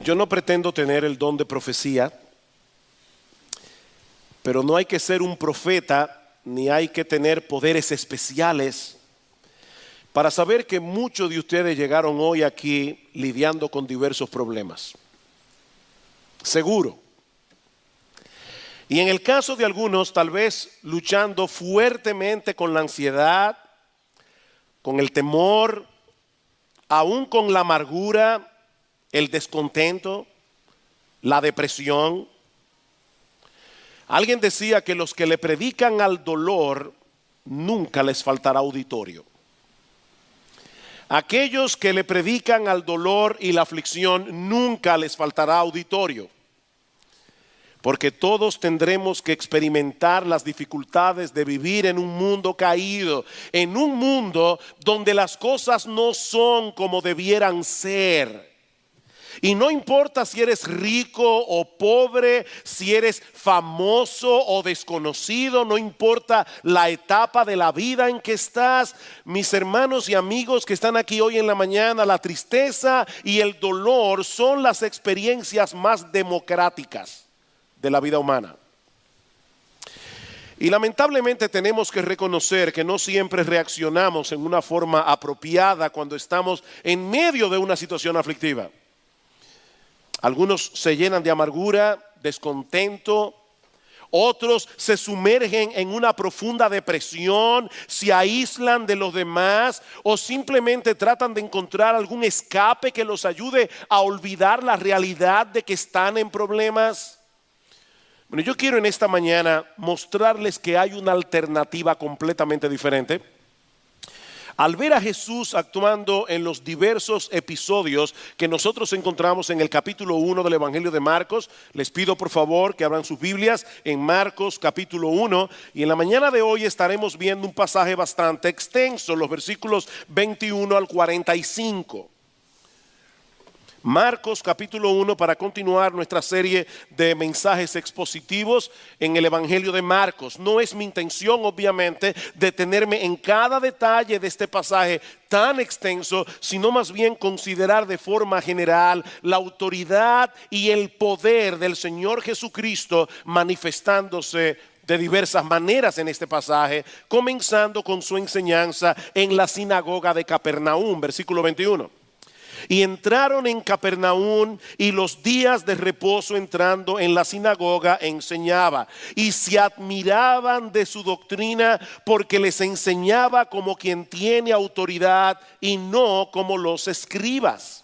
Yo no pretendo tener el don de profecía, pero no hay que ser un profeta ni hay que tener poderes especiales para saber que muchos de ustedes llegaron hoy aquí lidiando con diversos problemas. Seguro. Y en el caso de algunos, tal vez luchando fuertemente con la ansiedad, con el temor, aún con la amargura, el descontento, la depresión. Alguien decía que los que le predican al dolor nunca les faltará auditorio. Aquellos que le predican al dolor y la aflicción nunca les faltará auditorio. Porque todos tendremos que experimentar las dificultades de vivir en un mundo caído, en un mundo donde las cosas no son como debieran ser. Y no importa si eres rico o pobre, si eres famoso o desconocido, no importa la etapa de la vida en que estás. Mis hermanos y amigos que están aquí hoy en la mañana, la tristeza y el dolor son las experiencias más democráticas de la vida humana. Y lamentablemente tenemos que reconocer que no siempre reaccionamos en una forma apropiada cuando estamos en medio de una situación aflictiva. Algunos se llenan de amargura, descontento. Otros se sumergen en una profunda depresión, se aíslan de los demás o simplemente tratan de encontrar algún escape que los ayude a olvidar la realidad de que están en problemas. Bueno, yo quiero en esta mañana mostrarles que hay una alternativa completamente diferente. Al ver a Jesús actuando en los diversos episodios que nosotros encontramos en el capítulo 1 del Evangelio de Marcos, les pido por favor que abran sus Biblias en Marcos capítulo 1 y en la mañana de hoy estaremos viendo un pasaje bastante extenso, los versículos 21 al 45. Marcos capítulo 1 para continuar nuestra serie de mensajes expositivos en el Evangelio de Marcos. No es mi intención obviamente detenerme en cada detalle de este pasaje tan extenso, sino más bien considerar de forma general la autoridad y el poder del Señor Jesucristo manifestándose de diversas maneras en este pasaje, comenzando con su enseñanza en la sinagoga de Capernaum, versículo 21. Y entraron en Capernaum y los días de reposo entrando en la sinagoga enseñaba. Y se admiraban de su doctrina porque les enseñaba como quien tiene autoridad y no como los escribas.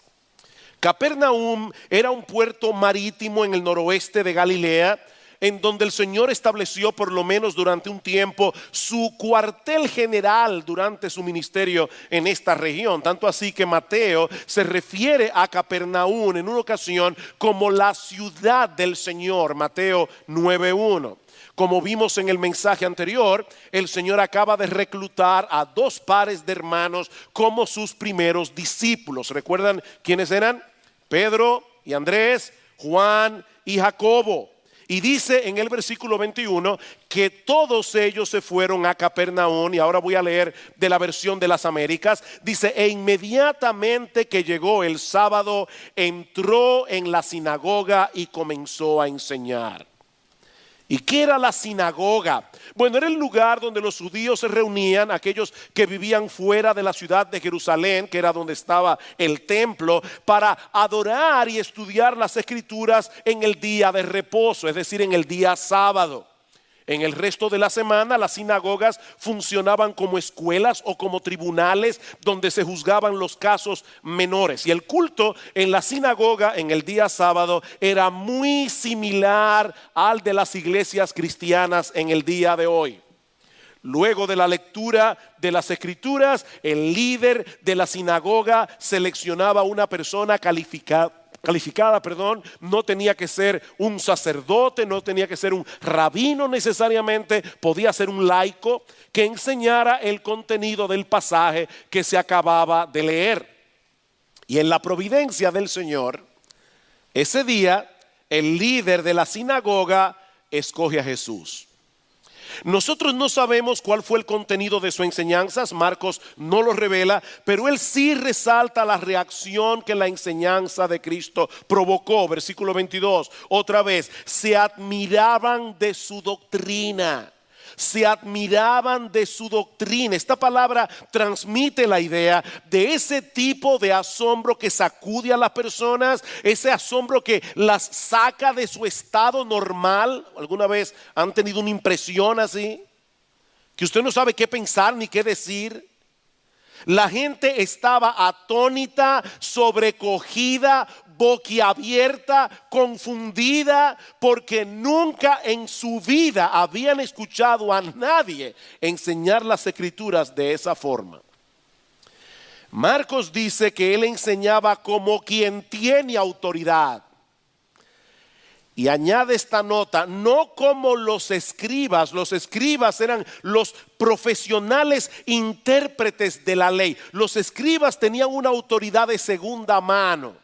Capernaum era un puerto marítimo en el noroeste de Galilea, en donde el Señor estableció por lo menos durante un tiempo su cuartel general durante su ministerio en esta región. Tanto así que Mateo se refiere a Capernaum en una ocasión como la ciudad del Señor, Mateo 9:1. Como vimos en el mensaje anterior, el Señor acaba de reclutar a 2 pares de hermanos como sus primeros discípulos. ¿Recuerdan quiénes eran? Pedro y Andrés, Juan y Jacobo. Y dice en el versículo 21 que todos ellos se fueron a Capernaum, y ahora voy a leer de la versión de las Américas. Dice, e inmediatamente que llegó el sábado, entró en la sinagoga y comenzó a enseñar. ¿Y qué era la sinagoga? Bueno, era el lugar donde los judíos se reunían, aquellos que vivían fuera de la ciudad de Jerusalén, que era donde estaba el templo, para adorar y estudiar las escrituras en el día de reposo, es decir, en el día sábado. En el resto de la semana las sinagogas funcionaban como escuelas o como tribunales donde se juzgaban los casos menores. Y el culto en la sinagoga en el día sábado era muy similar al de las iglesias cristianas en el día de hoy. Luego de la lectura de las escrituras, el líder de la sinagoga seleccionaba una persona calificada, no tenía que ser un sacerdote, no tenía que ser un rabino necesariamente, podía ser un laico que enseñara el contenido del pasaje que se acababa de leer. Y en la providencia del Señor, ese día el líder de la sinagoga escoge a Jesús. Nosotros no sabemos cuál fue el contenido de sus enseñanzas, Marcos no lo revela, pero él sí resalta la reacción que la enseñanza de Cristo provocó. Versículo 22, otra vez, se admiraban de su doctrina. Se admiraban de su doctrina. Esta palabra transmite la idea de ese tipo de asombro que sacude a las personas, ese asombro que las saca de su estado normal. ¿Alguna vez han tenido una impresión así? Que usted no sabe qué pensar ni qué decir. La gente estaba atónita, sobrecogida, boquiabierta, confundida, porque nunca en su vida habían escuchado a nadie enseñar las escrituras de esa forma. Marcos dice que él enseñaba como quien tiene autoridad. Y añade esta nota, no como los escribas eran los profesionales intérpretes de la ley. Los escribas tenían una autoridad de segunda mano.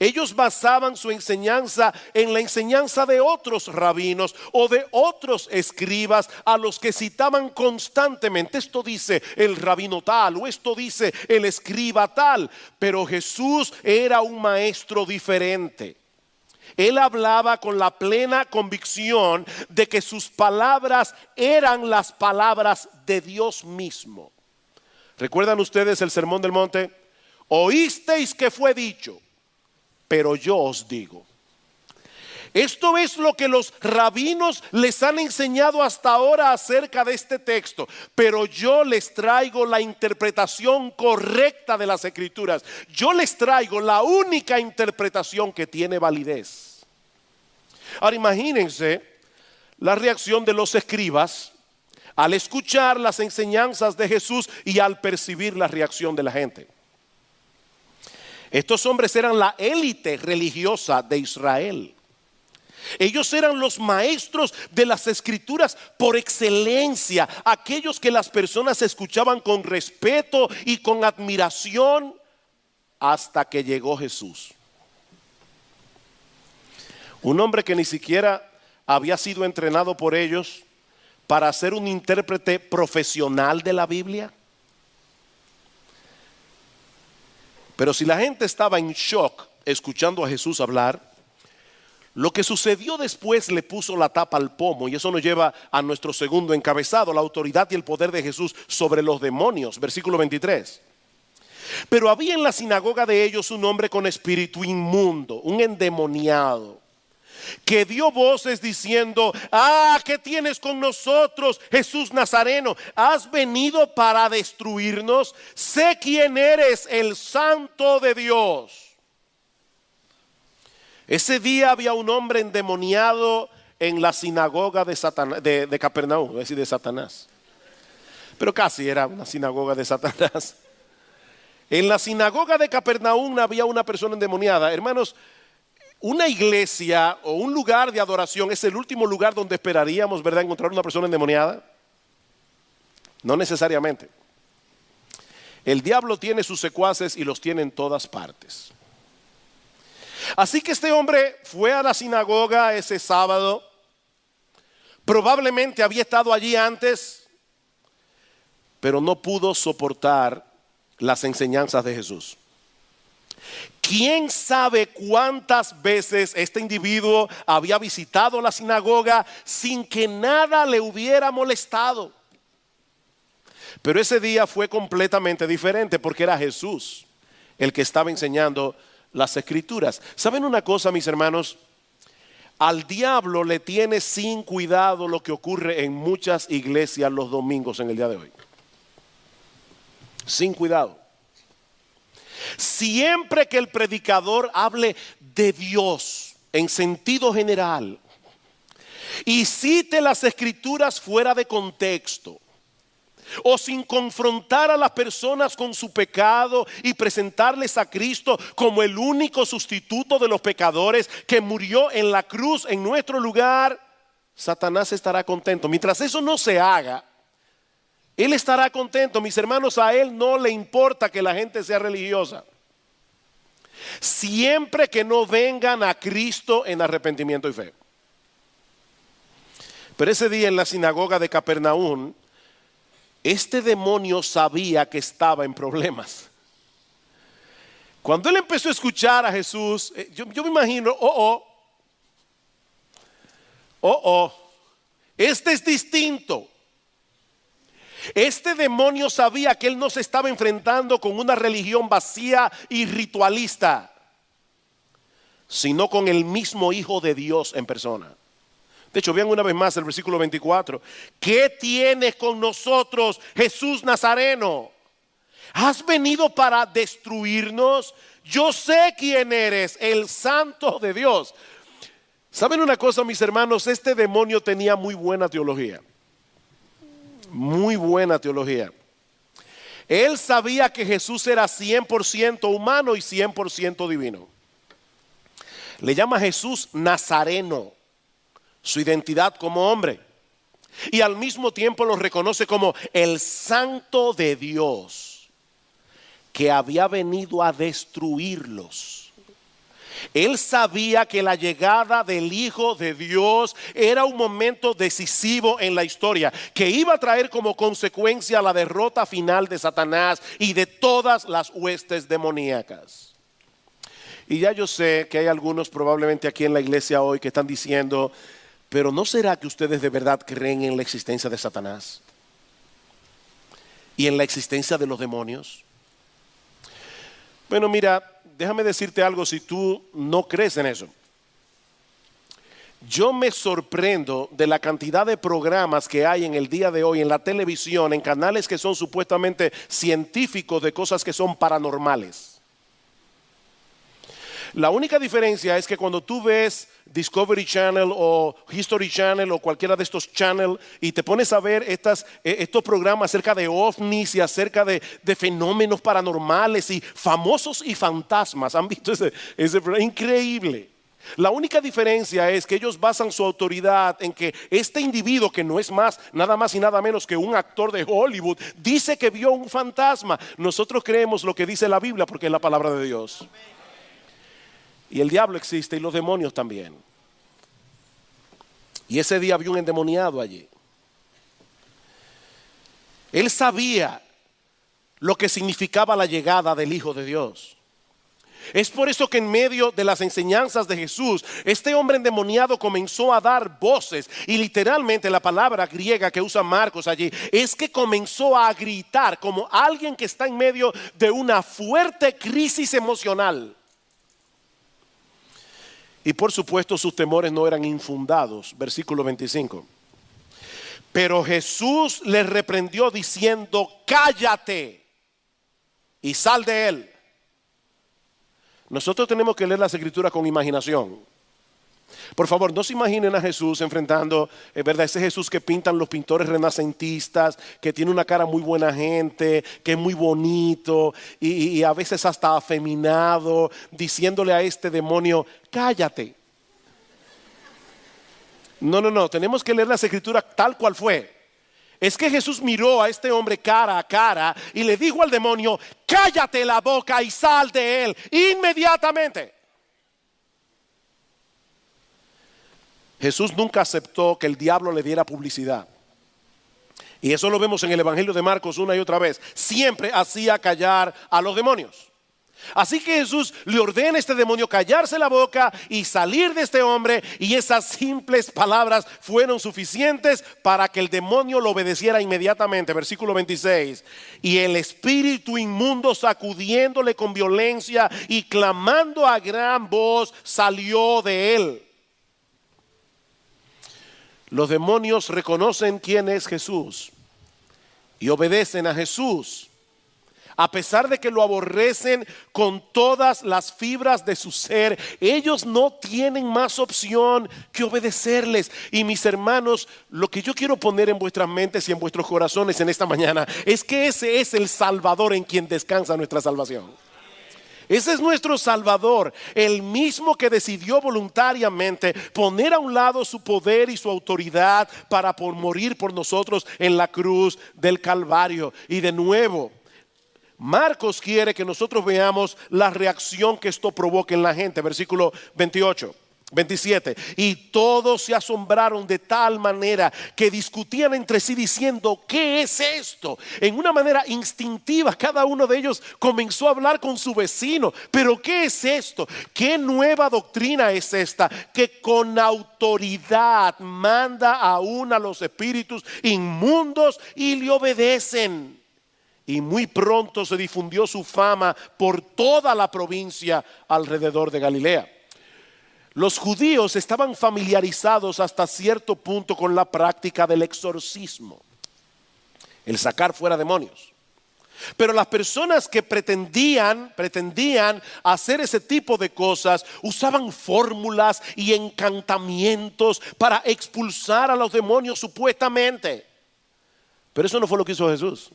Ellos basaban su enseñanza en la enseñanza de otros rabinos o de otros escribas a los que citaban constantemente. Esto dice el rabino tal o esto dice el escriba tal. Pero Jesús era un maestro diferente. Él hablaba con la plena convicción de que sus palabras eran las palabras de Dios mismo. ¿Recuerdan ustedes el Sermón del Monte? Oísteis que fue dicho, pero yo os digo. Esto es lo que los rabinos les han enseñado hasta ahora acerca de este texto. Pero yo les traigo la interpretación correcta de las Escrituras. Yo les traigo la única interpretación que tiene validez. Ahora imagínense la reacción de los escribas al escuchar las enseñanzas de Jesús y al percibir la reacción de la gente. Estos hombres eran la élite religiosa de Israel. Ellos eran los maestros de las escrituras por excelencia, aquellos que las personas escuchaban con respeto y con admiración hasta que llegó Jesús. Un hombre que ni siquiera había sido entrenado por ellos para ser un intérprete profesional de la Biblia. Pero si la gente estaba en shock escuchando a Jesús hablar, lo que sucedió después le puso la tapa al pomo. Y eso nos lleva a nuestro segundo encabezado, la autoridad y el poder de Jesús sobre los demonios. Versículo 23. Pero había en la sinagoga de ellos un hombre con espíritu inmundo, un endemoniado, que dio voces diciendo: ¿qué tienes con nosotros, Jesús Nazareno? ¿Has venido para destruirnos? Sé quién eres, el Santo de Dios. Ese día había un hombre endemoniado en la sinagoga de Capernaum, es decir, de Satanás. Pero casi era una sinagoga de Satanás. En la sinagoga de Capernaum había una persona endemoniada. Hermanos, una iglesia o un lugar de adoración es el último lugar donde esperaríamos, ¿verdad?, encontrar una persona endemoniada. No necesariamente. El diablo tiene sus secuaces y los tiene en todas partes. Así que este hombre fue a la sinagoga ese sábado. Probablemente había estado allí antes, pero no pudo soportar las enseñanzas de Jesús. ¿Quién sabe cuántas veces este individuo había visitado la sinagoga sin que nada le hubiera molestado? Pero ese día fue completamente diferente porque era Jesús el que estaba enseñando las escrituras. ¿Saben una cosa, mis hermanos? Al diablo le tiene sin cuidado lo que ocurre en muchas iglesias los domingos en el día de hoy. Sin cuidado. Siempre que el predicador hable de Dios en sentido general y cite las escrituras fuera de contexto, o sin confrontar a las personas con su pecado y presentarles a Cristo como el único sustituto de los pecadores que murió en la cruz en nuestro lugar, Satanás estará contento. Mientras eso no se haga, él estará contento. Mis hermanos, a él no le importa que la gente sea religiosa, siempre que no vengan a Cristo en arrepentimiento y fe. Pero ese día en la sinagoga de Capernaum, este demonio sabía que estaba en problemas. Cuando él empezó a escuchar a Jesús, yo me imagino, este es distinto. Este demonio sabía que él no se estaba enfrentando con una religión vacía y ritualista, sino con el mismo Hijo de Dios en persona. De hecho, vean una vez más el versículo 24. ¿Qué tienes con nosotros, Jesús Nazareno? ¿Has venido para destruirnos? Yo sé quién eres, el Santo de Dios. ¿Saben una cosa, mis hermanos? Este demonio tenía muy buena teología. Muy buena teología. Él sabía que Jesús era 100% humano y 100% divino. Le llama a Jesús Nazareno, su identidad como hombre. Y al mismo tiempo lo reconoce como el Santo de Dios, que había venido a destruirlos. Él sabía que la llegada del Hijo de Dios era un momento decisivo en la historia, que iba a traer como consecuencia la derrota final de Satanás y de todas las huestes demoníacas. Y ya yo sé que hay algunos probablemente aquí en la iglesia hoy que están diciendo, pero ¿no será que ustedes de verdad creen en la existencia de Satanás y en la existencia de los demonios? Bueno, mira, déjame decirte algo si tú no crees en eso. Yo me sorprendo de la cantidad de programas que hay en el día de hoy en la televisión, en canales que son supuestamente científicos de cosas que son paranormales. La única diferencia es que cuando tú ves Discovery Channel o History Channel o cualquiera de estos channels y te pones a ver estos programas acerca de ovnis y acerca de fenómenos paranormales y famosos y fantasmas, ¿han visto ese programa? Increíble. La única diferencia es que ellos basan su autoridad en que este individuo, que no es nada más y nada menos que un actor de Hollywood, dice que vio un fantasma. Nosotros creemos lo que dice la Biblia porque es la palabra de Dios. Y el diablo existe y los demonios también. Y ese día había un endemoniado allí. Él sabía lo que significaba la llegada del Hijo de Dios. Es por eso que en medio de las enseñanzas de Jesús, este hombre endemoniado comenzó a dar voces. Y literalmente la palabra griega que usa Marcos allí es que comenzó a gritar como alguien que está en medio de una fuerte crisis emocional. Y por supuesto sus temores no eran infundados. Versículo 25. Pero Jesús le reprendió diciendo, cállate y sal de él. Nosotros tenemos que leer las escrituras con imaginación. Por favor, no se imaginen a Jesús enfrentando, ¿verdad? Ese Jesús que pintan los pintores renacentistas, que tiene una cara muy buena gente, que es muy bonito y a veces hasta afeminado, diciéndole a este demonio, cállate. No, tenemos que leer las escrituras tal cual fue. Es que Jesús miró a este hombre cara a cara y le dijo al demonio, cállate la boca y sal de él inmediatamente. Jesús nunca aceptó que el diablo le diera publicidad. Y eso lo vemos en el Evangelio de Marcos una y otra vez. Siempre hacía callar a los demonios. Así que Jesús le ordena a este demonio callarse la boca y salir de este hombre. Y esas simples palabras fueron suficientes para que el demonio lo obedeciera inmediatamente. Versículo 26. Y el espíritu inmundo, sacudiéndole con violencia y clamando a gran voz, salió de él. Los demonios reconocen quién es Jesús y obedecen a Jesús, a pesar de que lo aborrecen con todas las fibras de su ser. Ellos no tienen más opción que obedecerles. Y mis hermanos, lo que yo quiero poner en vuestras mentes y en vuestros corazones en esta mañana es que ese es el Salvador en quien descansa nuestra salvación. Ese es nuestro Salvador, el mismo que decidió voluntariamente poner a un lado su poder y su autoridad para morir por nosotros en la cruz del Calvario. Y de nuevo, Marcos quiere que nosotros veamos la reacción que esto provoca en la gente. Versículo 28. 27. Y todos se asombraron de tal manera que discutían entre sí diciendo: ¿qué es esto? En una manera instintiva cada uno de ellos comenzó a hablar con su vecino: ¿pero qué es esto? ¿Qué nueva doctrina es esta? Que con autoridad manda aún a los espíritus inmundos y le obedecen. Y muy pronto se difundió su fama por toda la provincia alrededor de Galilea. Los judíos estaban familiarizados hasta cierto punto con la práctica del exorcismo, el sacar fuera demonios. Pero las personas que pretendían hacer ese tipo de cosas usaban fórmulas y encantamientos para expulsar a los demonios supuestamente. Pero eso no fue lo que hizo Jesús.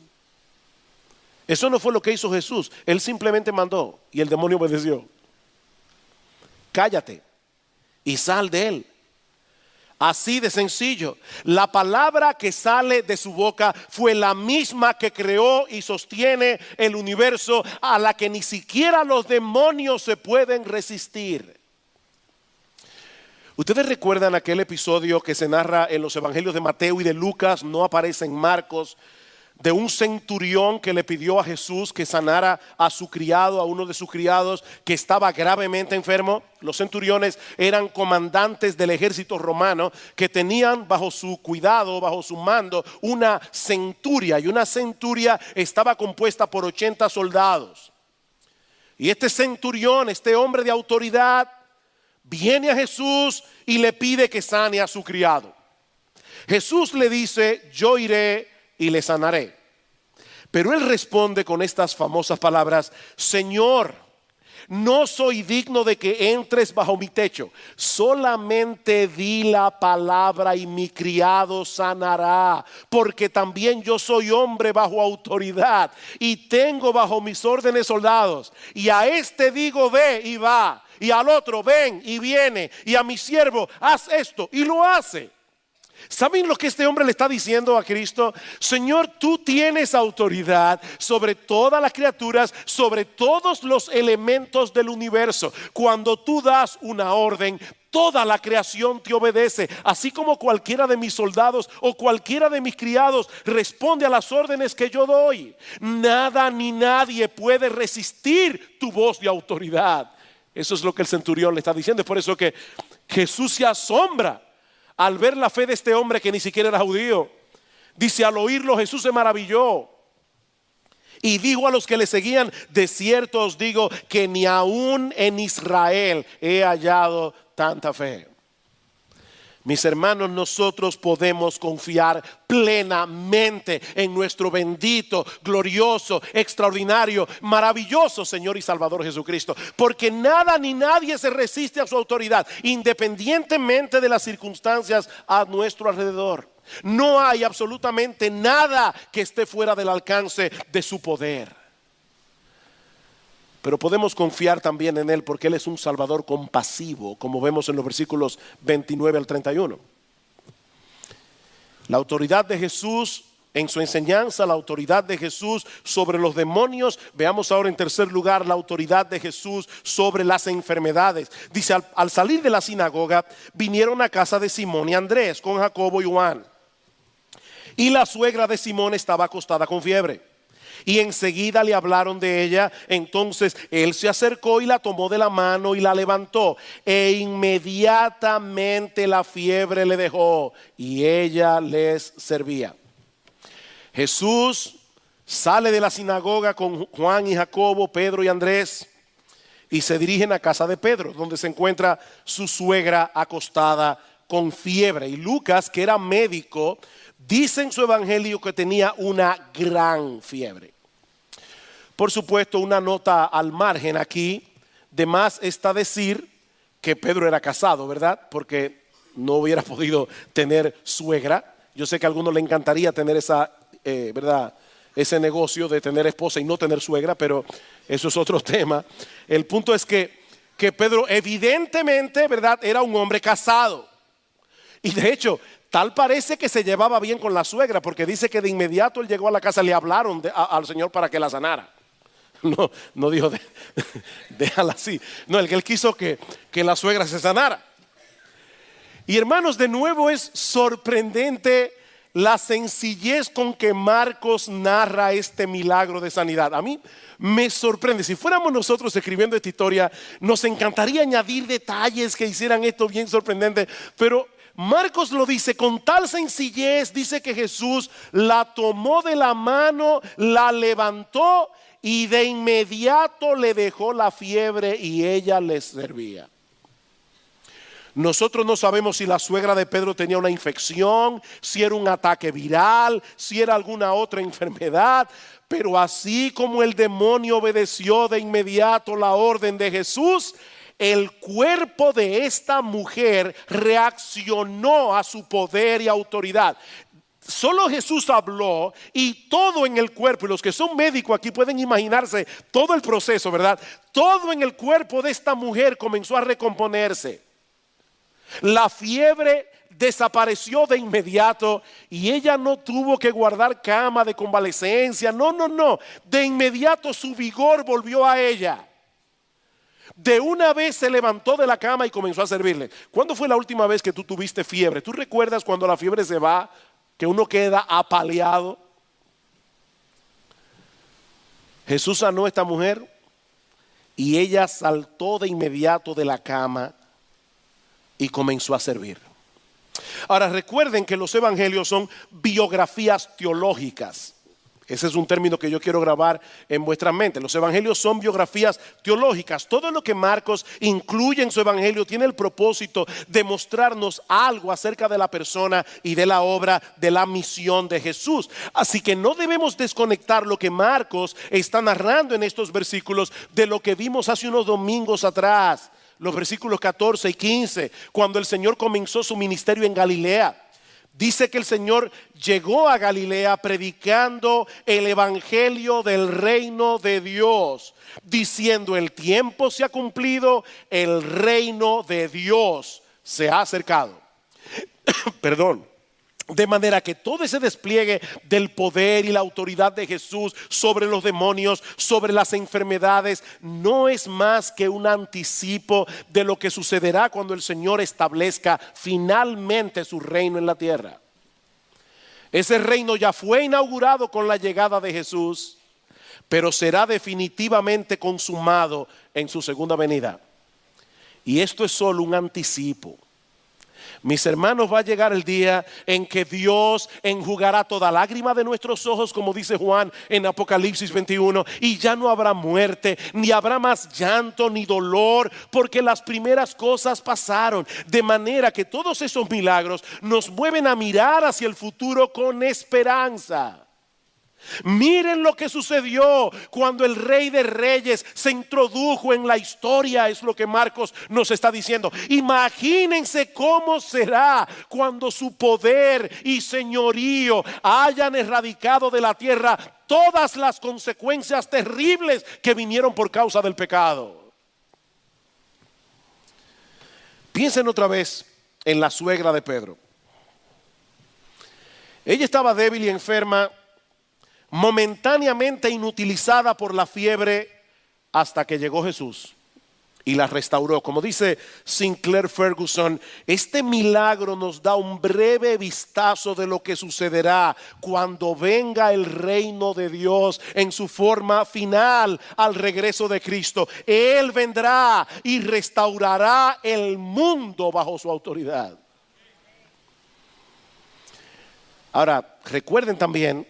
Eso no fue lo que hizo Jesús. Él simplemente mandó y el demonio obedeció. Cállate y sal de él. Así de sencillo. La palabra que sale de su boca fue la misma que creó y sostiene el universo, a la que ni siquiera los demonios se pueden resistir. ¿Ustedes recuerdan aquel episodio que se narra en los evangelios de Mateo y de Lucas? No aparece en Marcos. De un centurión que le pidió a Jesús que sanara a su criado, a uno de sus criados que estaba gravemente enfermo. Los centuriones eran comandantes del ejército romano que tenían bajo su cuidado, bajo su mando, una centuria. Y una centuria estaba compuesta por 80 soldados. Y este centurión, este hombre de autoridad, viene a Jesús y le pide que sane a su criado. Jesús le dice: yo iré y le sanaré. Pero él responde con estas famosas palabras: Señor, no soy digno de que entres bajo mi techo. Solamente di la palabra y mi criado sanará, porque también yo soy hombre bajo autoridad y tengo bajo mis órdenes soldados. Y a este digo: ve y va, y al otro: ven y viene, y a mi siervo: haz esto, y lo hace. ¿Saben lo que este hombre le está diciendo a Cristo? Señor, tú tienes autoridad sobre todas las criaturas, sobre todos los elementos del universo. Cuando tú das una orden, toda la creación te obedece, así como cualquiera de mis soldados o cualquiera de mis criados responde a las órdenes que yo doy. Nada ni nadie puede resistir tu voz de autoridad. Eso es lo que el centurión le está diciendo. Es por eso que Jesús se asombra al ver la fe de este hombre que ni siquiera era judío. Dice: al oírlo Jesús se maravilló y dijo a los que le seguían: de cierto os digo que ni aún en Israel he hallado tanta fe. Mis hermanos, nosotros podemos confiar plenamente en nuestro bendito, glorioso, extraordinario, maravilloso Señor y Salvador Jesucristo, porque nada ni nadie se resiste a su autoridad, independientemente de las circunstancias a nuestro alrededor. No hay absolutamente nada que esté fuera del alcance de su poder. Pero podemos confiar también en Él porque Él es un Salvador compasivo, como vemos en los versículos 29 al 31. La autoridad de Jesús en su enseñanza, la autoridad de Jesús sobre los demonios. Veamos ahora en tercer lugar la autoridad de Jesús sobre las enfermedades. Dice: al salir de la sinagoga vinieron a casa de Simón y Andrés con Jacobo y Juan. Y la suegra de Simón estaba acostada con fiebre. Y enseguida le hablaron de ella. Entonces él se acercó y la tomó de la mano y la levantó. E inmediatamente la fiebre le dejó y ella les servía. Jesús sale de la sinagoga con Juan y Jacobo, Pedro y Andrés, y se dirigen a casa de Pedro, donde se encuentra su suegra acostada con fiebre. Y Lucas, que era médico, dice en su evangelio que tenía una gran fiebre. Por supuesto, una nota al margen aquí: de más está decir que Pedro era casado, ¿verdad? Porque no hubiera podido tener suegra. Yo sé que a algunos le encantaría tener esa, ¿verdad?, ese negocio de tener esposa y no tener suegra, pero eso es otro tema. El punto es que Pedro evidentemente, ¿verdad?, era un hombre casado. Y de hecho, tal parece que se llevaba bien con la suegra, porque dice que de inmediato él llegó a la casa, le hablaron al Señor para que la sanara. No dijo déjala así. No, él quiso que la suegra se sanara. Y hermanos, de nuevo es sorprendente la sencillez con que Marcos narra este milagro de sanidad. A mí me sorprende. Si fuéramos nosotros escribiendo esta historia, nos encantaría añadir detalles que hicieran esto bien sorprendente, pero Marcos lo dice con tal sencillez. Dice que Jesús la tomó de la mano, la levantó y de inmediato le dejó la fiebre y ella les servía. Nosotros no sabemos si la suegra de Pedro tenía una infección, si era un ataque viral, si era alguna otra enfermedad, pero así como el demonio obedeció de inmediato la orden de Jesús, el cuerpo de esta mujer reaccionó a su poder y autoridad. Solo Jesús habló y todo en el cuerpo, y los que son médicos aquí pueden imaginarse todo el proceso, ¿verdad? Todo en el cuerpo de esta mujer comenzó a recomponerse. La fiebre desapareció de inmediato y ella no tuvo que guardar cama de convalecencia. No. De inmediato su vigor volvió a ella. De una vez se levantó de la cama y comenzó a servirle. ¿Cuándo fue la última vez que tú tuviste fiebre? ¿Tú recuerdas cuando la fiebre se va, que uno queda apaleado? Jesús sanó a esta mujer y ella saltó de inmediato de la cama y comenzó a servir. Ahora recuerden que los evangelios son biografías teológicas. Ese es un término que yo quiero grabar en vuestra mente. Los evangelios son biografías teológicas. Todo lo que Marcos incluye en su evangelio tiene el propósito de mostrarnos algo acerca de la persona y de la obra, de la misión de Jesús. Así que no debemos desconectar lo que Marcos está narrando en estos versículos de lo que vimos hace unos domingos atrás. Los versículos 14 y 15, cuando el Señor comenzó su ministerio en Galilea. Dice que el Señor llegó a Galilea predicando el evangelio del reino de Dios, diciendo: el tiempo se ha cumplido, el reino de Dios se ha acercado. Perdón. De manera que todo ese despliegue del poder y la autoridad de Jesús sobre los demonios, sobre las enfermedades, no es más que un anticipo de lo que sucederá cuando el Señor establezca finalmente su reino en la tierra. Ese reino ya fue inaugurado con la llegada de Jesús, pero será definitivamente consumado en su segunda venida. Y esto es solo un anticipo. Mis hermanos, va a llegar el día en que Dios enjugará toda lágrima de nuestros ojos, como dice Juan en Apocalipsis 21, y ya no habrá muerte, ni habrá más llanto ni dolor, porque las primeras cosas pasaron. De manera que todos esos milagros nos mueven a mirar hacia el futuro con esperanza. Miren lo que sucedió cuando el Rey de Reyes se introdujo en la historia, es lo que Marcos nos está diciendo. Imagínense cómo será cuando su poder y señorío hayan erradicado de la tierra todas las consecuencias terribles que vinieron por causa del pecado. Piensen otra vez en la suegra de Pedro. Ella estaba débil y enferma, momentáneamente inutilizada por la fiebre, hasta que llegó Jesús y la restauró. Como dice Sinclair Ferguson, este milagro nos da un breve vistazo de lo que sucederá cuando venga el reino de Dios en su forma final al regreso de Cristo. Él vendrá y restaurará el mundo bajo su autoridad. Ahora, recuerden también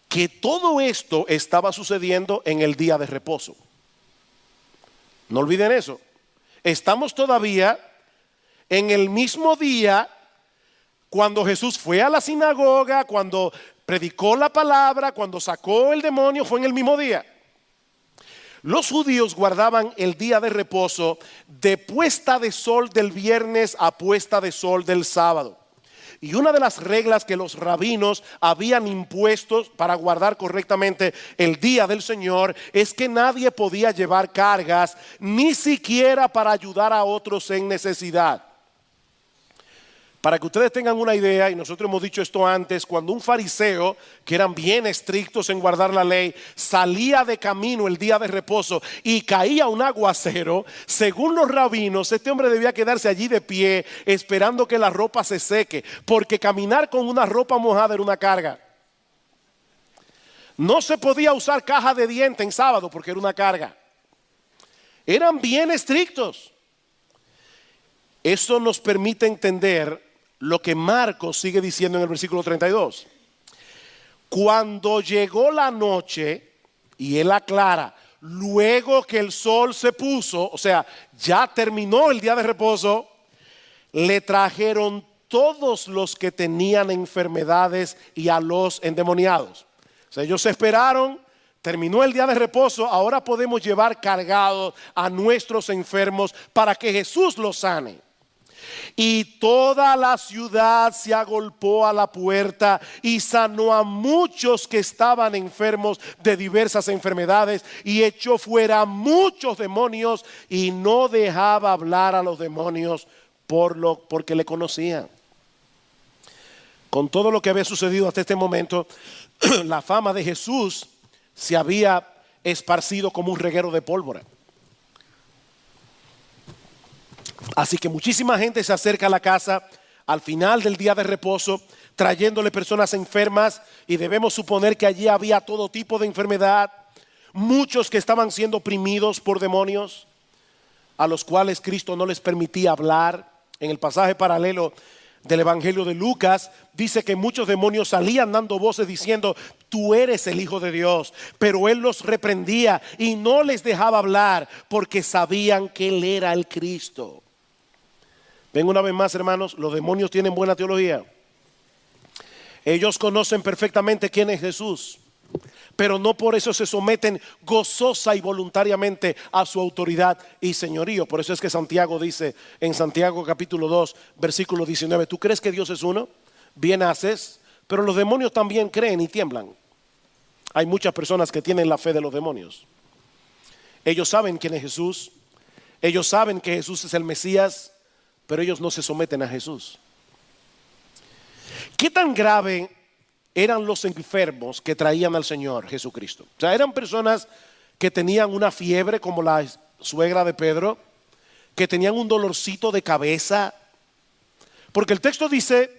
que todo esto estaba sucediendo en el día de reposo. No olviden eso. Estamos todavía en el mismo día cuando Jesús fue a la sinagoga, cuando predicó la palabra, cuando sacó el demonio, fue en el mismo día. Los judíos guardaban el día de reposo de puesta de sol del viernes a puesta de sol del sábado. Y una de las reglas que los rabinos habían impuesto para guardar correctamente el día del Señor es que nadie podía llevar cargas, ni siquiera para ayudar a otros en necesidad. Para que ustedes tengan una idea, y nosotros hemos dicho esto antes, cuando un fariseo, que eran bien estrictos en guardar la ley, salía de camino el día de reposo y caía un aguacero, según los rabinos, este hombre debía quedarse allí de pie esperando que la ropa se seque, porque caminar con una ropa mojada era una carga. No se podía usar caja de dientes en sábado porque era una carga. Eran bien estrictos. Eso nos permite entender lo que Marcos sigue diciendo en el versículo 32. Cuando llegó la noche, y él aclara, luego que el sol se puso, o sea, ya terminó el día de reposo, le trajeron todos los que tenían enfermedades y a los endemoniados. O sea, ellos esperaron, terminó el día de reposo, ahora podemos llevar cargados a nuestros enfermos para que Jesús los sane. Y toda la ciudad se agolpó a la puerta y sanó a muchos que estaban enfermos de diversas enfermedades y echó fuera muchos demonios y no dejaba hablar a los demonios porque le conocían. Con todo lo que había sucedido hasta este momento, la fama de Jesús se había esparcido como un reguero de pólvora. Así que muchísima gente se acerca a la casa al final del día de reposo, trayéndole personas enfermas, y debemos suponer que allí había todo tipo de enfermedad, muchos que estaban siendo oprimidos por demonios, a los cuales Cristo no les permitía hablar. En el pasaje paralelo del Evangelio de Lucas dice que muchos demonios salían dando voces diciendo: tú eres el Hijo de Dios. Pero él los reprendía y no les dejaba hablar porque sabían que él era el Cristo. Ven una vez más, hermanos, los demonios tienen buena teología. Ellos conocen perfectamente quién es Jesús, pero no por eso se someten gozosa y voluntariamente a su autoridad y señorío. Por eso es que Santiago dice en Santiago capítulo 2 versículo 19: ¿tú crees que Dios es uno? Bien haces, pero los demonios también creen y tiemblan. Hay muchas personas que tienen la fe de los demonios. Ellos saben quién es Jesús, ellos saben que Jesús es el Mesías, pero ellos no se someten a Jesús. ¿Qué tan grave eran los enfermos que traían al Señor Jesucristo? O sea, eran personas que tenían una fiebre como la suegra de Pedro, que tenían un dolorcito de cabeza, porque el texto dice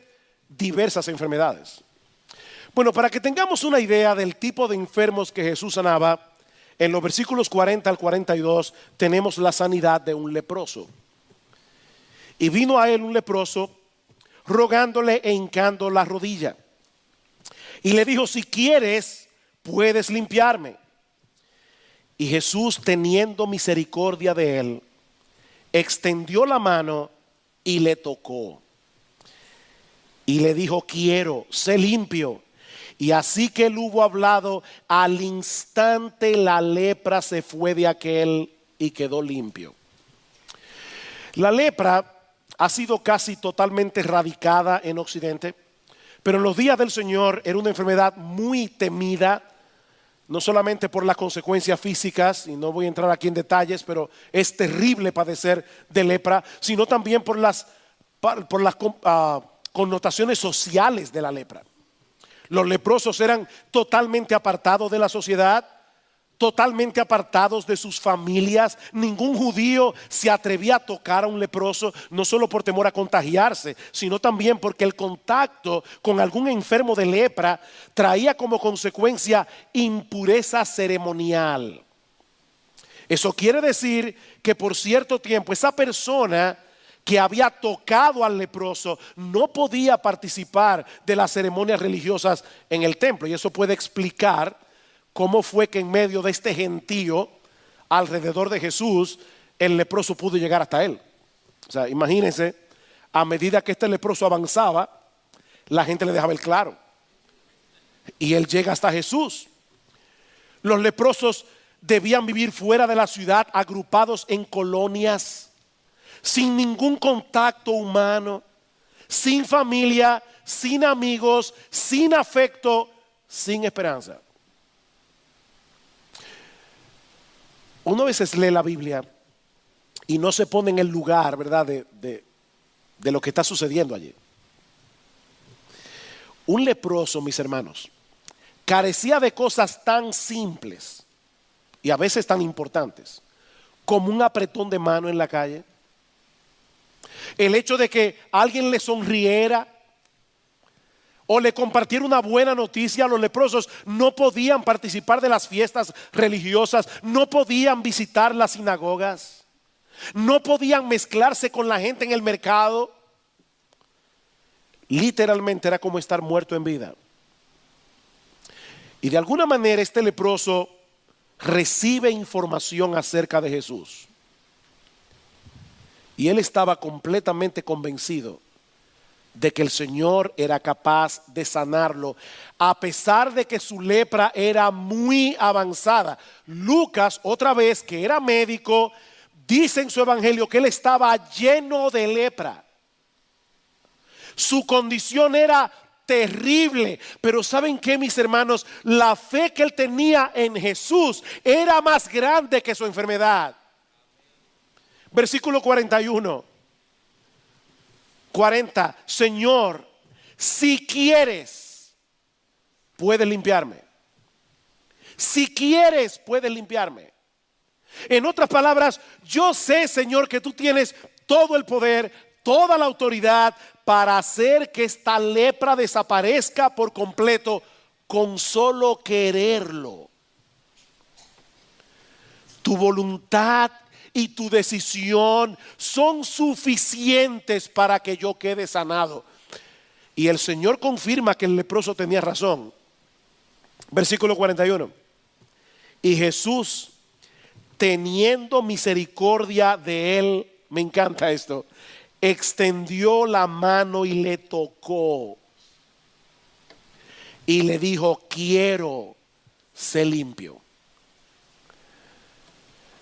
diversas enfermedades. Bueno, para que tengamos una idea del tipo de enfermos que Jesús sanaba, en los versículos 40 al 42 tenemos la sanidad de un leproso. Y vino a él un leproso rogándole e hincando la rodilla. Y le dijo: si quieres, puedes limpiarme. Y Jesús, teniendo misericordia de él, extendió la mano y le tocó. Y le dijo: quiero, sé limpio. Y así que él hubo hablado, al instante la lepra se fue de aquel y quedó limpio. La lepra ha sido casi totalmente erradicada en Occidente, pero en los días del Señor era una enfermedad muy temida, no solamente por las consecuencias físicas, y no voy a entrar aquí en detalles, pero es terrible padecer de lepra, sino también por las connotaciones sociales de la lepra. Los leprosos eran totalmente apartados de la sociedad, totalmente apartados de sus familias. Ningún judío se atrevía a tocar a un leproso, no solo por temor a contagiarse, sino también porque el contacto con algún enfermo de lepra traía como consecuencia impureza ceremonial. Eso quiere decir que por cierto tiempo esa persona que había tocado al leproso no podía participar de las ceremonias religiosas en el templo. Y eso puede explicar cómo fue que en medio de este gentío alrededor de Jesús, el leproso pudo llegar hasta él. O sea, imagínense, a medida que este leproso avanzaba, la gente le dejaba el claro. Y él llega hasta Jesús. Los leprosos debían vivir fuera de la ciudad, agrupados en colonias, sin ningún contacto humano, sin familia, sin amigos, sin afecto, sin esperanza. Uno a veces lee la Biblia y no se pone en el lugar, ¿verdad?, de lo que está sucediendo allí. Un leproso, mis hermanos, carecía de cosas tan simples y a veces tan importantes como un apretón de mano en la calle. El hecho de que alguien le sonriera o le compartiera una buena noticia. Los leprosos no podían participar de las fiestas religiosas, no podían visitar las sinagogas, no podían mezclarse con la gente en el mercado. Literalmente era como estar muerto en vida. Y de alguna manera este leproso recibe información acerca de Jesús. Y él estaba completamente convencido de que el Señor era capaz de sanarlo, a pesar de que su lepra era muy avanzada. Lucas, otra vez, que era médico, dice en su evangelio que él estaba lleno de lepra. Su condición era terrible, pero ¿saben qué, mis hermanos? La fe que él tenía en Jesús era más grande que su enfermedad. Versículo 41. 40. Señor, si quieres, puedes limpiarme. Si quieres, puedes limpiarme. En otras palabras, yo sé, Señor, que tú tienes todo el poder, toda la autoridad para hacer que esta lepra desaparezca por completo con solo quererlo. Tu voluntad y tu decisión son suficientes para que yo quede sanado. Y el Señor confirma que el leproso tenía razón. Versículo 41. Y Jesús, teniendo misericordia de él, me encanta esto, extendió la mano y le tocó. Y le dijo, quiero, sé limpio.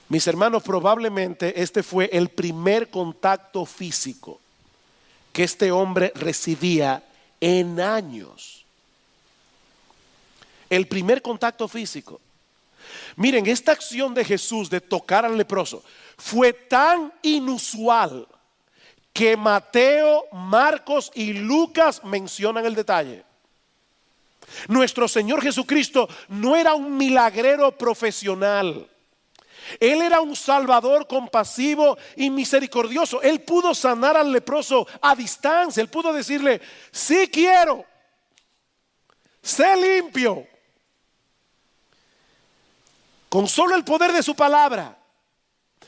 Mis hermanos, probablemente este fue el primer contacto físico que este hombre recibía en años. El primer contacto físico. Miren, esta acción de Jesús de tocar al leproso fue tan inusual que Mateo, Marcos y Lucas mencionan el detalle. Nuestro Señor Jesucristo no era un milagrero profesional. Él era un salvador compasivo y misericordioso. Él pudo sanar al leproso a distancia. Él pudo decirle, sí quiero, sé limpio. Con solo el poder de su palabra.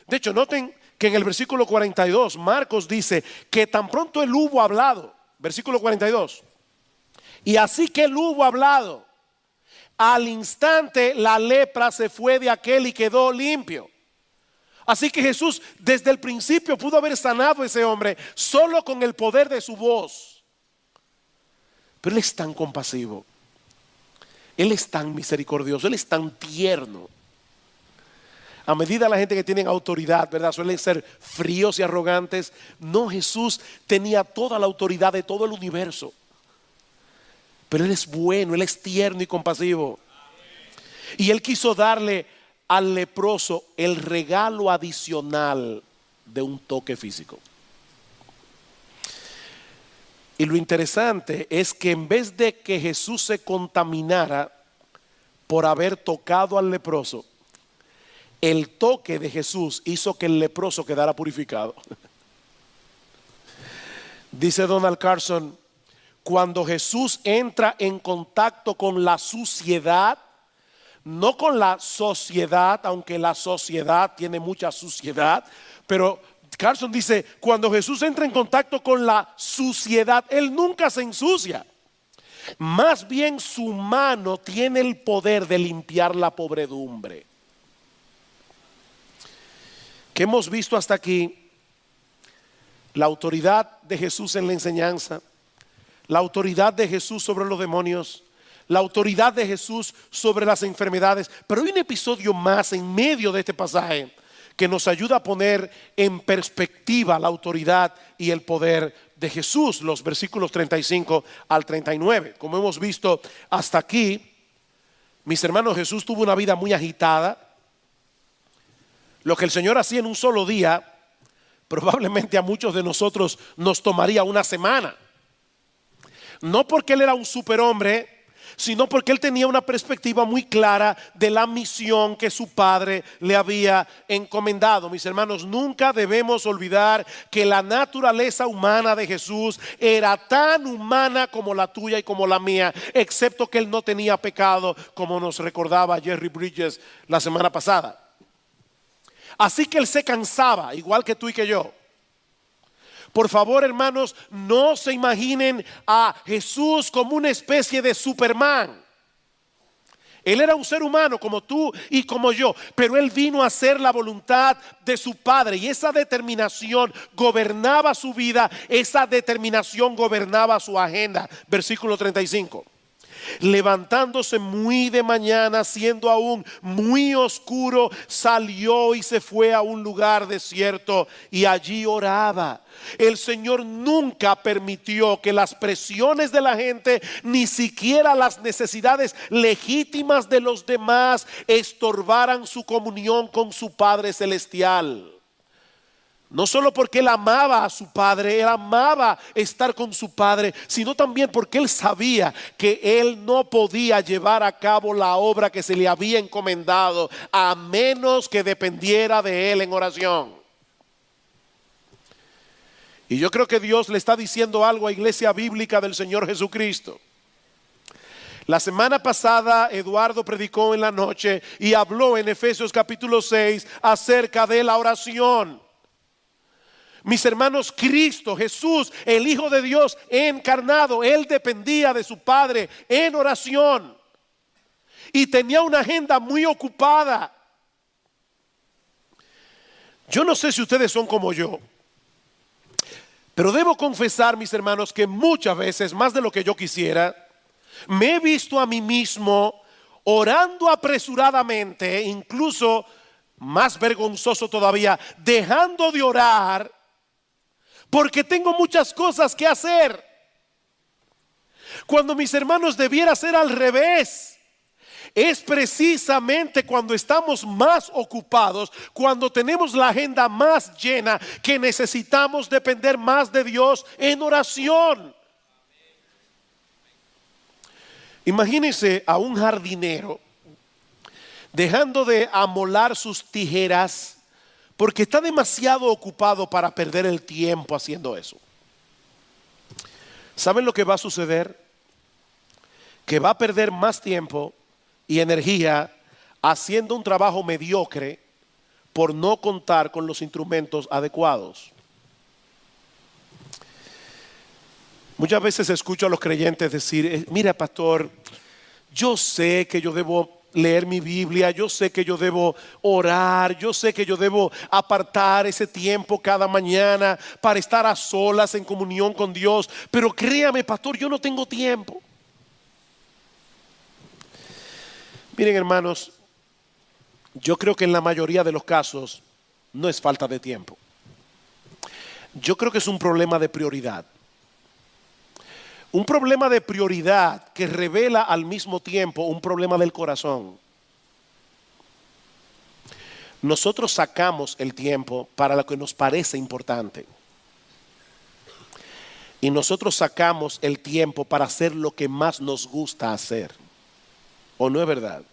De hecho, noten que en el versículo 42, Marcos dice que tan pronto él hubo hablado, versículo 42, y así que él hubo hablado, al instante la lepra se fue de aquel y quedó limpio. Así que Jesús desde el principio pudo haber sanado a ese hombre solo con el poder de su voz. Pero Él es tan compasivo, Él es tan misericordioso, Él es tan tierno. A medida la gente que tiene autoridad, ¿verdad?, suelen ser fríos y arrogantes. No, Jesús tenía toda la autoridad de todo el universo. Pero Él es bueno, Él es tierno y compasivo. Y Él quiso darle al leproso el regalo adicional de un toque físico. Y lo interesante es que en vez de que Jesús se contaminara por haber tocado al leproso, el toque de Jesús hizo que el leproso quedara purificado. Dice Donald Carson, cuando Jesús entra en contacto con la suciedad, no con la sociedad, aunque la sociedad tiene mucha suciedad, pero Carson dice, cuando Jesús entra en contacto con la suciedad, Él nunca se ensucia. Más bien su mano tiene el poder de limpiar la podredumbre. ¿Qué hemos visto hasta aquí? La autoridad de Jesús en la enseñanza, la autoridad de Jesús sobre los demonios, la autoridad de Jesús sobre las enfermedades. Pero hay un episodio más en medio de este pasaje que nos ayuda a poner en perspectiva la autoridad y el poder de Jesús. Los versículos 35 al 39. Como hemos visto hasta aquí, mis hermanos, Jesús tuvo una vida muy agitada. Lo que el Señor hacía en un solo día, probablemente a muchos de nosotros nos tomaría una semana. No porque él era un superhombre, sino porque él tenía una perspectiva muy clara de la misión que su padre le había encomendado. Mis hermanos, nunca debemos olvidar que la naturaleza humana de Jesús era tan humana como la tuya y como la mía, excepto que él no tenía pecado, como nos recordaba Jerry Bridges la semana pasada. Así que él se cansaba, igual que tú y que yo. Por favor, hermanos, no se imaginen a Jesús como una especie de Superman. Él era un ser humano como tú y como yo, pero él vino a hacer la voluntad de su Padre y esa determinación gobernaba su vida, esa determinación gobernaba su agenda. Versículo 35. Levantándose muy de mañana, siendo aún muy oscuro, salió y se fue a un lugar desierto y allí oraba. El Señor nunca permitió que las presiones de la gente, ni siquiera las necesidades legítimas de los demás, estorbaran su comunión con su Padre Celestial. No solo porque él amaba a su padre, él amaba estar con su padre, sino también porque él sabía que él no podía llevar a cabo la obra que se le había encomendado a menos que dependiera de él en oración. Y yo creo que Dios le está diciendo algo a Iglesia Bíblica del Señor Jesucristo. La semana pasada Eduardo predicó en la noche y habló en Efesios capítulo 6 acerca de la oración. Mis hermanos, Cristo, Jesús, el Hijo de Dios encarnado, él dependía de su Padre en oración y tenía una agenda muy ocupada. Yo no sé si ustedes son como yo, pero debo confesar, mis hermanos, que muchas veces, más de lo que yo quisiera, me he visto a mí mismo orando apresuradamente, incluso más vergonzoso todavía, dejando de orar porque tengo muchas cosas que hacer. Cuando, mis hermanos, debiera ser al revés. Es precisamente cuando estamos más ocupados, cuando tenemos la agenda más llena, que necesitamos depender más de Dios en oración. Imagínense a un jardinero dejando de amolar sus tijeras porque está demasiado ocupado para perder el tiempo haciendo eso. ¿Saben lo que va a suceder? Que va a perder más tiempo y energía haciendo un trabajo mediocre por no contar con los instrumentos adecuados. Muchas veces escucho a los creyentes decir, mira, pastor, yo sé que yo debo leer mi Biblia, yo sé que yo debo orar, yo sé que yo debo apartar ese tiempo cada mañana para estar a solas en comunión con Dios, pero créame, pastor, yo no tengo tiempo. Miren, hermanos, yo creo que en la mayoría de los casos no es falta de tiempo. Yo creo que es un problema de prioridad. Un problema de prioridad que revela al mismo tiempo un problema del corazón. Nosotros sacamos el tiempo para lo que nos parece importante. Y nosotros sacamos el tiempo para hacer lo que más nos gusta hacer. ¿O no es verdad?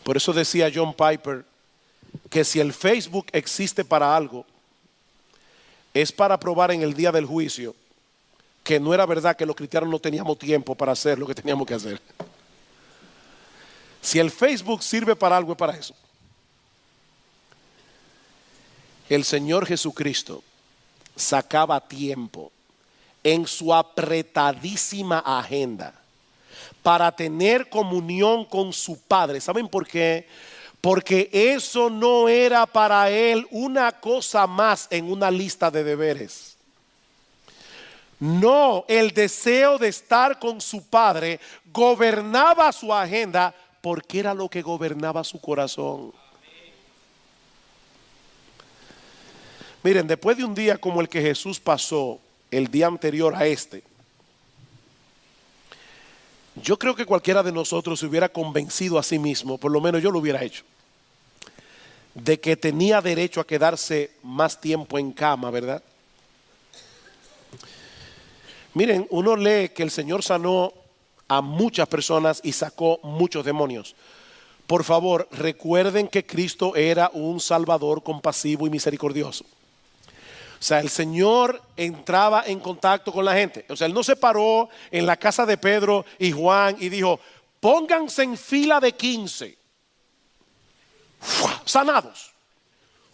Por eso decía John Piper que si el Facebook existe para algo, es para probar en el día del juicio que no era verdad que los cristianos no teníamos tiempo para hacer lo que teníamos que hacer. Si el Facebook sirve para algo, es para eso. El Señor Jesucristo sacaba tiempo en su apretadísima agenda para tener comunión con su Padre. ¿Saben por qué? Porque eso no era para él una cosa más en una lista de deberes. No, el deseo de estar con su Padre gobernaba su agenda porque era lo que gobernaba su corazón. Miren, después de un día como el que Jesús pasó el día anterior a este, yo creo que cualquiera de nosotros se hubiera convencido a sí mismo, por lo menos yo lo hubiera hecho, de que tenía derecho a quedarse más tiempo en cama, ¿verdad? Miren, uno lee que el Señor sanó a muchas personas y sacó muchos demonios. Por favor, recuerden que Cristo era un Salvador compasivo y misericordioso. O sea, el Señor entraba en contacto con la gente. O sea, Él no se paró en la casa de Pedro y Juan y dijo, pónganse en fila de 15. ¡Fua! Sanados.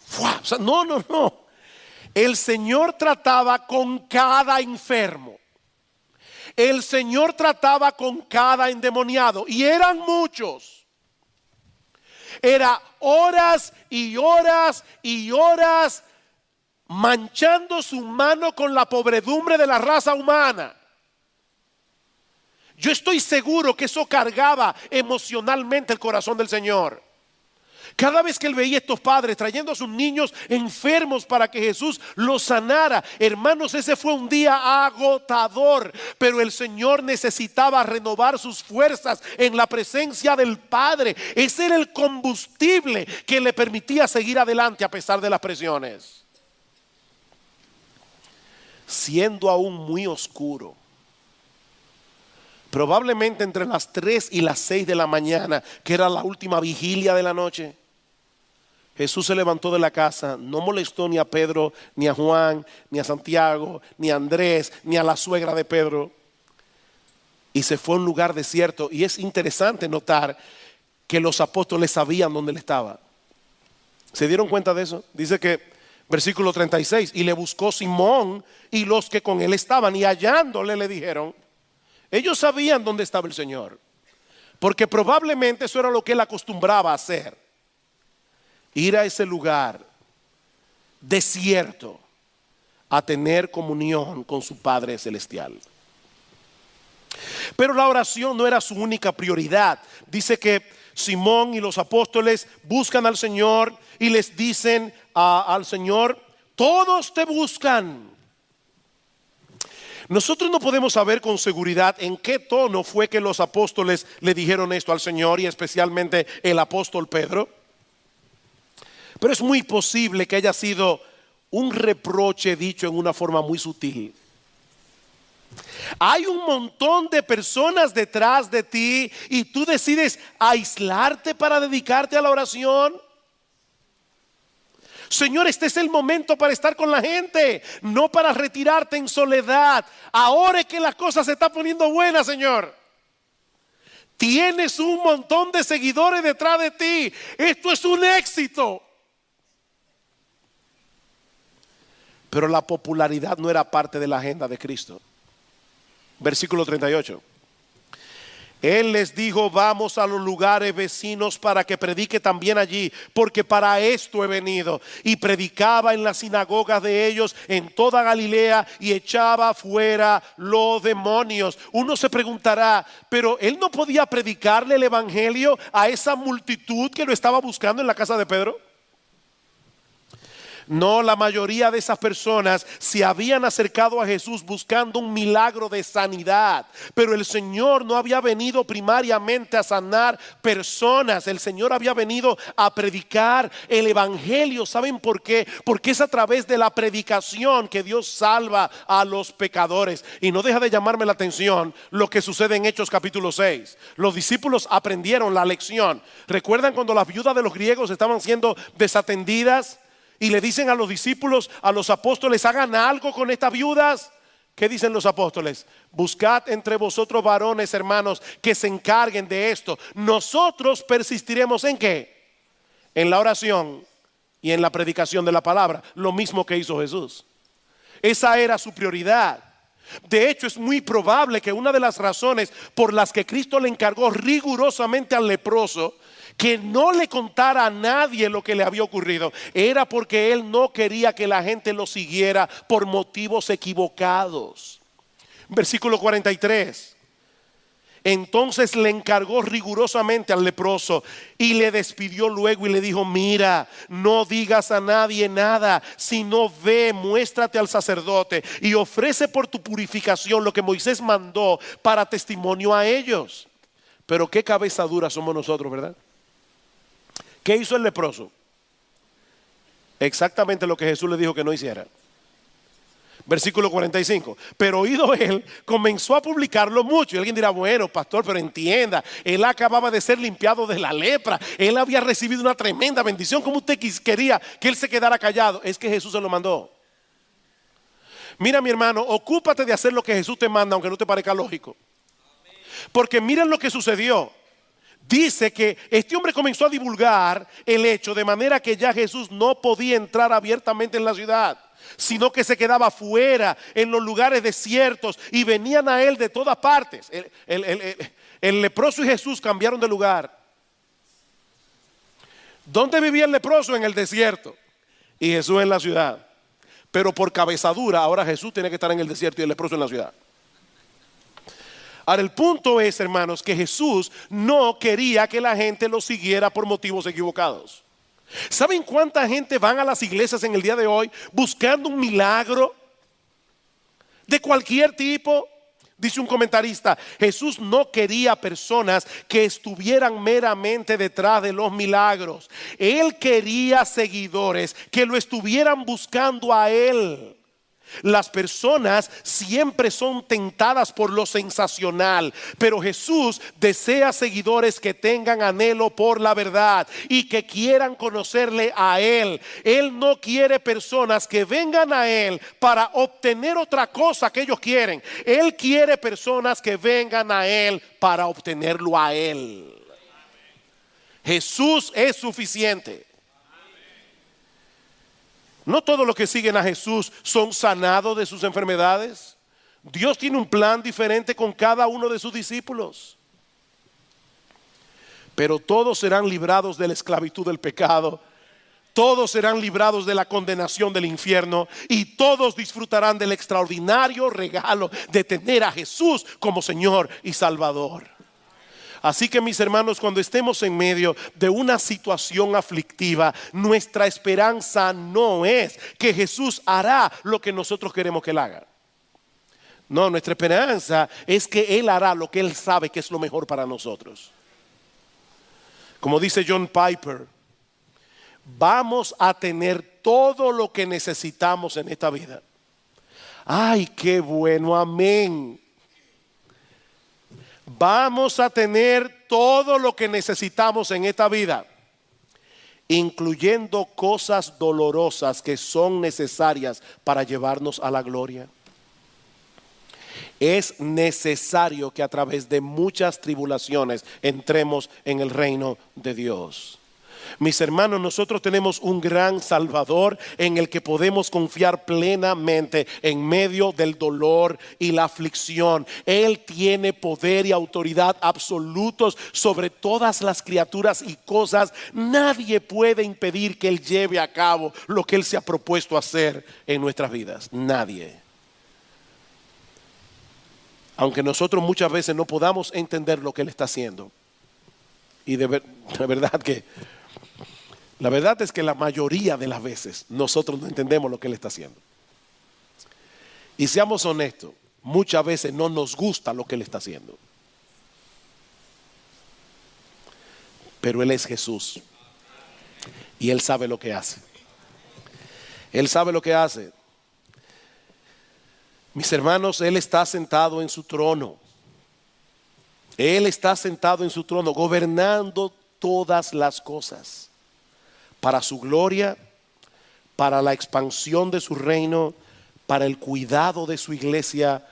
¡Fua! O sea, no. El Señor trataba con cada enfermo. El Señor trataba con cada endemoniado. Y eran muchos. Era horas y horas y horas manchando su mano con la podredumbre de la raza humana. Yo estoy seguro que eso cargaba emocionalmente el corazón del Señor. Cada vez que él veía a estos padres trayendo a sus niños enfermos para que Jesús los sanara, hermanos, ese fue un día agotador, pero el Señor necesitaba renovar sus fuerzas en la presencia del Padre. Ese era el combustible que le permitía seguir adelante a pesar de las presiones. Siendo aún muy oscuro, probablemente entre las 3 y las 6 de la mañana, que era la última vigilia de la noche, Jesús se levantó de la casa, no molestó ni a Pedro, ni a Juan, ni a Santiago, ni a Andrés, ni a la suegra de Pedro, y se fue a un lugar desierto. Y es interesante notar que los apóstoles sabían dónde él estaba. ¿Se dieron cuenta de eso? Dice que, versículo 36, y le buscó Simón y los que con él estaban, y hallándole le dijeron. Ellos sabían dónde estaba el Señor, porque probablemente eso era lo que él acostumbraba a hacer. Ir a ese lugar desierto a tener comunión con su Padre Celestial. Pero la oración no era su única prioridad. Dice que Simón y los apóstoles buscan al Señor y les dicen al Señor, todos te buscan. Nosotros no podemos saber con seguridad en qué tono fue que los apóstoles le dijeron esto al Señor, y especialmente el apóstol Pedro. Pero es muy posible que haya sido un reproche dicho en una forma muy sutil. Hay un montón de personas detrás de ti y tú decides aislarte para dedicarte a la oración. Señor, este es el momento para estar con la gente, no para retirarte en soledad. Ahora es que la cosa se está poniendo buena, Señor. Tienes un montón de seguidores detrás de ti. Esto es un éxito. Pero la popularidad no era parte de la agenda de Cristo. Versículo 38. Él les dijo, vamos a los lugares vecinos para que predique también allí, porque para esto he venido. Y predicaba en las sinagogas de ellos en toda Galilea y echaba fuera los demonios. Uno se preguntará, pero él no podía predicarle el evangelio a esa multitud que lo estaba buscando en la casa de Pedro. No, la mayoría de esas personas se habían acercado a Jesús buscando un milagro de sanidad, pero el Señor no había venido primariamente a sanar personas. El Señor había venido a predicar el evangelio. ¿Saben por qué? Porque es a través de la predicación que Dios salva a los pecadores. Y no deja de llamarme la atención lo que sucede en Hechos capítulo 6. Los discípulos aprendieron la lección. ¿Recuerdan cuando las viudas de los griegos estaban siendo desatendidas? Y le dicen a los discípulos, a los apóstoles, hagan algo con estas viudas. ¿Qué dicen los apóstoles? Buscad entre vosotros varones, hermanos, que se encarguen de esto. Nosotros persistiremos ¿en qué? En la oración y en la predicación de la palabra. Lo mismo que hizo Jesús. Esa era su prioridad. De hecho, es muy probable que una de las razones por las que Cristo le encargó rigurosamente al leproso que no le contara a nadie lo que le había ocurrido, era porque él no quería que la gente lo siguiera por motivos equivocados. Versículo 43. Entonces le encargó rigurosamente al leproso y le despidió luego y le dijo, mira, no digas a nadie nada, sino ve, muéstrate al sacerdote y ofrece por tu purificación lo que Moisés mandó para testimonio a ellos. Pero qué cabeza dura somos nosotros, ¿verdad? ¿Qué hizo el leproso? Exactamente lo que Jesús le dijo que no hiciera. Versículo 45. Pero oído él, comenzó a publicarlo mucho. Y alguien dirá, bueno, pastor, pero entienda, él acababa de ser limpiado de la lepra. Él había recibido una tremenda bendición. ¿Cómo usted quería que él se quedara callado? Es que Jesús se lo mandó. Mira, mi hermano, ocúpate de hacer lo que Jesús te manda, aunque no te parezca lógico. Porque miren lo que sucedió. Dice que este hombre comenzó a divulgar el hecho, de manera que ya Jesús no podía entrar abiertamente en la ciudad, sino que se quedaba fuera en los lugares desiertos y venían a él de todas partes. El leproso y Jesús cambiaron de lugar. ¿Dónde vivía el leproso? En el desierto, y Jesús en la ciudad. Pero por cabezadura ahora Jesús tiene que estar en el desierto y el leproso en la ciudad. Ahora el punto es, hermanos, que Jesús no quería que la gente lo siguiera por motivos equivocados. ¿Saben cuánta gente van a las iglesias en el día de hoy buscando un milagro de cualquier tipo? Dice un comentarista, Jesús no quería personas que estuvieran meramente detrás de los milagros. Él quería seguidores que lo estuvieran buscando a él. Las personas siempre son tentadas por lo sensacional, pero Jesús desea seguidores que tengan anhelo por la verdad y que quieran conocerle a Él. Él no quiere personas que vengan a Él para obtener otra cosa que ellos quieren. Él quiere personas que vengan a Él para obtenerlo a Él. Jesús es suficiente. No todos los que siguen a Jesús son sanados de sus enfermedades. Dios tiene un plan diferente con cada uno de sus discípulos. Pero todos serán librados de la esclavitud del pecado. Todos serán librados de la condenación del infierno. Y todos disfrutarán del extraordinario regalo de tener a Jesús como Señor y Salvador. Así que, mis hermanos, cuando estemos en medio de una situación aflictiva, nuestra esperanza no es que Jesús hará lo que nosotros queremos que Él haga. No, nuestra esperanza es que Él hará lo que Él sabe que es lo mejor para nosotros. Como dice John Piper, vamos a tener todo lo que necesitamos en esta vida. Ay, qué bueno, amén. Vamos a tener todo lo que necesitamos en esta vida, incluyendo cosas dolorosas que son necesarias para llevarnos a la gloria. Es necesario que a través de muchas tribulaciones entremos en el reino de Dios. Mis hermanos, nosotros tenemos un gran Salvador en el que podemos confiar plenamente en medio del dolor y la aflicción. Él tiene poder y autoridad absolutos sobre todas las criaturas y cosas. Nadie puede impedir que Él lleve a cabo lo que Él se ha propuesto hacer en nuestras vidas. Nadie. Aunque nosotros muchas veces no podamos entender lo que Él está haciendo. Y de verdad que la verdad es que la mayoría de las veces nosotros no entendemos lo que Él está haciendo. Y seamos honestos, muchas veces no nos gusta lo que Él está haciendo. Pero Él es Jesús. Y Él sabe lo que hace. Él sabe lo que hace. Mis hermanos, Él está sentado en su trono. Él está sentado en su trono, gobernando todas las cosas. Para su gloria, para la expansión de su reino, para el cuidado de su iglesia,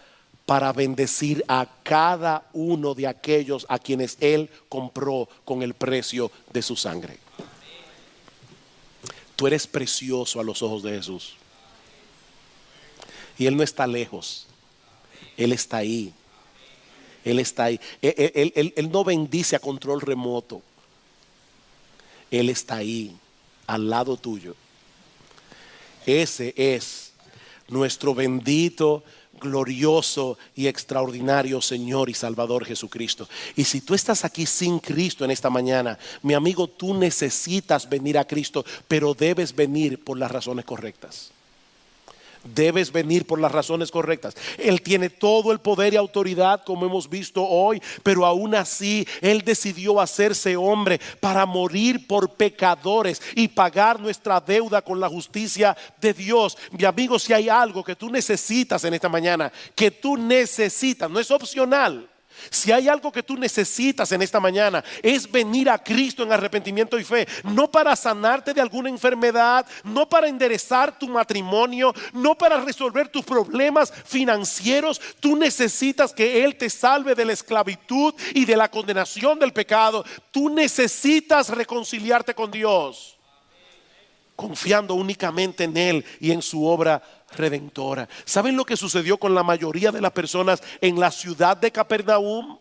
para bendecir a cada uno de aquellos a quienes Él compró con el precio de su sangre. Tú eres precioso a los ojos de Jesús. Y Él no está lejos, Él está ahí. Él está ahí. Él no bendice a control remoto. Él está ahí, al lado tuyo. Ese es nuestro bendito, glorioso y extraordinario Señor y Salvador Jesucristo. Y si tú estás aquí sin Cristo en esta mañana, mi amigo, tú necesitas venir a Cristo, pero debes venir por las razones correctas. Debes venir por las razones correctas. Él tiene todo el poder y autoridad, como hemos visto hoy, pero aún así Él decidió hacerse hombre para morir por pecadores y pagar nuestra deuda con la justicia de Dios. Mi amigo, si hay algo que tú necesitas en esta mañana, que tú necesitas, no es opcional. Si hay algo que tú necesitas en esta mañana, es venir a Cristo en arrepentimiento y fe. No para sanarte de alguna enfermedad, no para enderezar tu matrimonio, no para resolver tus problemas financieros. Tú necesitas que Él te salve de la esclavitud y de la condenación del pecado. Tú necesitas reconciliarte con Dios, confiando únicamente en Él y en su obra redentora. ¿Saben lo que sucedió con la mayoría de las personas en la ciudad de Capernaum?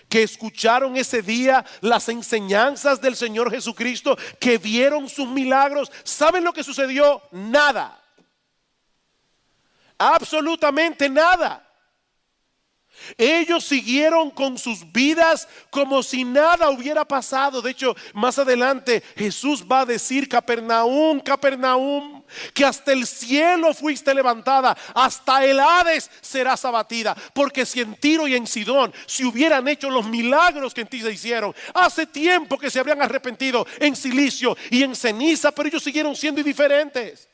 Que escucharon ese día las enseñanzas del Señor Jesucristo, que vieron sus milagros. ¿Saben lo que sucedió? Nada. Absolutamente nada. Ellos siguieron con sus vidas como si nada hubiera pasado. De hecho, más adelante Jesús va a decir: Capernaum, Capernaum, que hasta el cielo fuiste levantada, hasta el Hades serás abatida. Porque si en Tiro y en Sidón se hubieran hecho los milagros que en ti se hicieron, hace tiempo que se habrían arrepentido en silicio y en ceniza, pero ellos siguieron siendo indiferentes.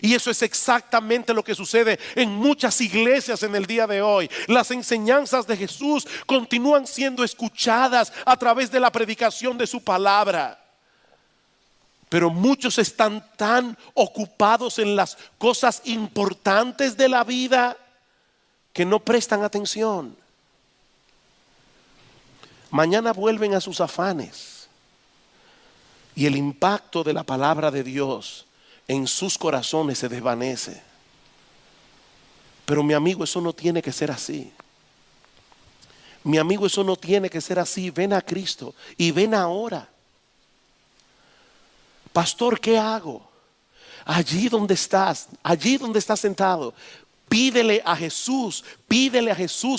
Y eso es exactamente lo que sucede en muchas iglesias en el día de hoy. Las enseñanzas de Jesús continúan siendo escuchadas a través de la predicación de su palabra, pero muchos están tan ocupados en las cosas importantes de la vida que no prestan atención. Mañana vuelven a sus afanes y el impacto de la palabra de Dios en sus corazones se desvanece. Pero mi amigo, eso no tiene que ser así. Mi amigo, eso no tiene que ser así. Ven a Cristo y ven ahora. Pastor, ¿qué hago? Allí donde estás sentado, pídele a Jesús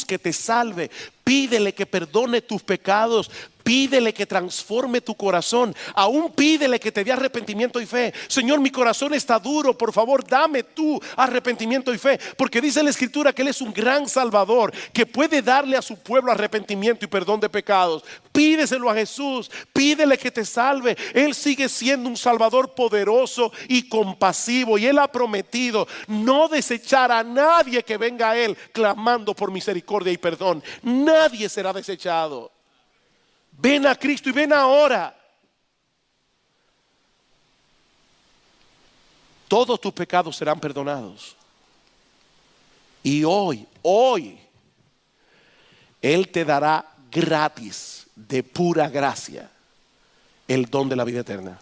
que te salve, pídele que perdone tus pecados, pídele que transforme tu corazón, aún pídele que te dé arrepentimiento y fe. Señor, mi corazón está duro, por favor dame tú arrepentimiento y fe, porque dice la Escritura que Él es un gran Salvador que puede darle a su pueblo arrepentimiento y perdón de pecados. Pídeselo a Jesús, pídele que te salve. Él sigue siendo un Salvador poderoso y compasivo, y Él ha prometido no desechar a nadie que venga a Él clamando por misericordia y perdón. Nadie será desechado. Ven a Cristo y ven ahora. Todos tus pecados serán perdonados. Y hoy, Él te dará gratis, de pura gracia, el don de la vida eterna.